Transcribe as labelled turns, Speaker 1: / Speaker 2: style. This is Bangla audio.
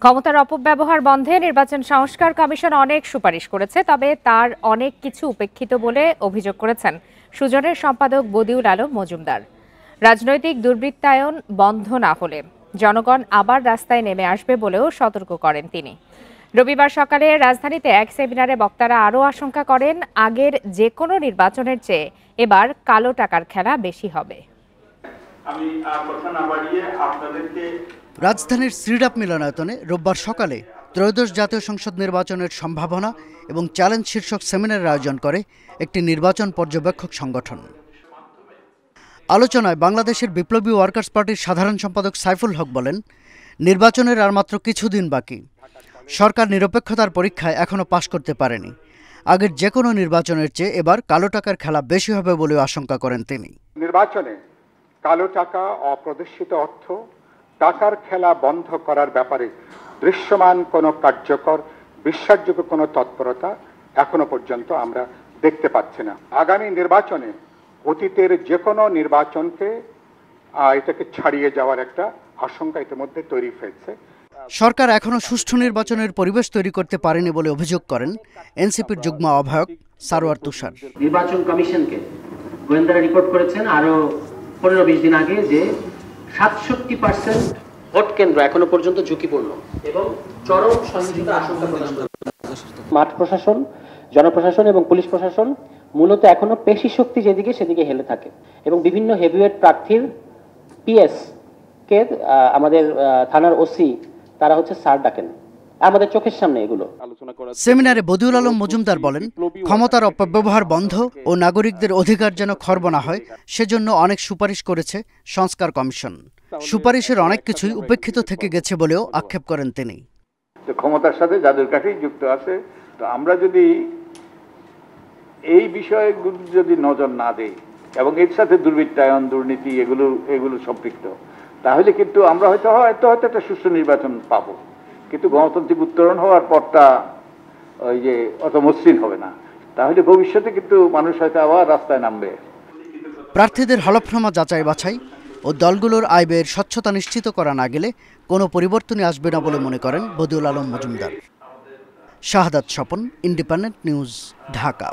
Speaker 1: ক্ষমতার অপব্যবহার বন্ধে নির্বাচন সংস্কার কমিশন অনেক সুপারিশ করেছে, তবে তার অনেক কিছু উপেক্ষিত বলে অভিযোগ করেছেন সুজনের সম্পাদক বদিউল আলম মজুমদার। রাজনৈতিক দুর্বৃত্তায়ন বন্ধ না হলে জনগণ আবার রাস্তায় নেমে আসবে বলেও সতর্ক করেন তিনি। রবিবার সকালে রাজধানীতে এক সেমিনারে বক্তারা আরও আশঙ্কা করেন, আগের যে কোনো নির্বাচনের চেয়ে এবার কালো টাকার খেলা বেশি হবে।
Speaker 2: রাজধানীর শ্রীরাপ মিলনায়তনে রোববার সকালে ত্রয়োদশ জাতীয় সংসদ নির্বাচনের সম্ভাবনা এবং চ্যালেঞ্জ শীর্ষক সেমিনারের আয়োজন করে একটি নির্বাচন পর্যবেক্ষক সংগঠন। আলোচনায় বাংলাদেশের বিপ্লবী ওয়ার্কার্স পার্টির সাধারণ সম্পাদক সাইফুল হক বলেন, নির্বাচনের আর মাত্র কিছুদিন বাকি। সরকার নিরপেক্ষতার পরীক্ষায় এখনও পাশ করতে পারেনি। আগের যে কোনো নির্বাচনের চেয়ে এবার কালো টাকার খেলা বেশি হবে বলেও আশঙ্কা করেন তিনি।
Speaker 3: নির্বাচনে কালো টাকা, অপ্রদর্শিত অর্থ, টাকার খেলা বন্ধ করার ব্যাপারে দৃশ্যমান কোনো কার্যকর বিশ্বাসযোগ্য কোনো তৎপরতা এখনো পর্যন্ত আমরা দেখতে পাচ্ছি না। আগামী নির্বাচনে অতীতের যে কোনো নির্বাচনকে এটাকে ছাড়িয়ে যাওয়ার একটা আশঙ্কা ইতিমধ্যে তৈরি হয়েছে।
Speaker 2: সরকার এখনো সুষ্ঠু নির্বাচনের পরিবেশ তৈরি করতে পারেনি বলে অভিযোগ করেন এনসিপির যুগ্ম আহ্বায়ক সারোয়ার তুষার।
Speaker 4: নির্বাচন কমিশনকে গোয়েন্দারা রিপোর্ট করেছেন আরো 15-20 দিন আগে যে 67% ভোট কেন্দ্র এখনো পর্যন্ত ঝুঁকিপূর্ণ এবং চরম সহিংসতার আশঙ্কা প্রকাশ করেছে। মাঠ প্রশাসন, জনপ্রশাসন এবং পুলিশ প্রশাসন মূলত এখনো পেশি শক্তি যেদিকে সেদিকে হেলে থাকে এবং বিভিন্ন হেভিওয়েট প্রার্থীর পিএস কে আমাদের থানার ওসি তারা স্যার ডাকেন আমাদের চোখের সামনে। এগুলো
Speaker 2: সেমিনারে বদিউল আলম মজুমদার বলেন, ক্ষমতার অপব্যবহার বন্ধ ও নাগরিকদের অধিকার যেন খর্ব না হয় সেজন্য অনেক সুপারিশ করেছে সংস্কার কমিশন। সুপারিশের অনেক কিছুই উপেক্ষিত থেকে গেছে বলেও আক্ষেপ করেন তিনি।
Speaker 3: ক্ষমতার সাথে যাদের কাছেই যুক্ত আছে, তো আমরা যদি এই বিষয়গুলো যদি নজর না দেই এবং এর সাথে দুর্বৃত্তায়ন, দুর্নীতি এগুলো সম্পৃক্ত, তাহলে কিন্তু আমরা হয়তো একটা সুষ্ঠু নির্বাচন পাবো, কিন্তু গণতান্ত্রিক উত্তরণ হওয়ার পরটা ওই যে অত মসৃণ হবে না। তাহলে ভবিষ্যতে কিন্তু মানুষ হয়তো আবার রাস্তায় নামবে।
Speaker 2: প্রার্থীদের হলফনামা যাচাই বাছাই ও দলগুলোর আয় ব্যয়ের স্বচ্ছতা নিশ্চিত করা না গেলে কোনো পরিবর্তনই আসবে না বলে মনে করেন বদিউল আলম মজুমদার। শাহাদাত স্বপন, ইন্ডিপেন্ডেন্ট নিউজ, ঢাকা।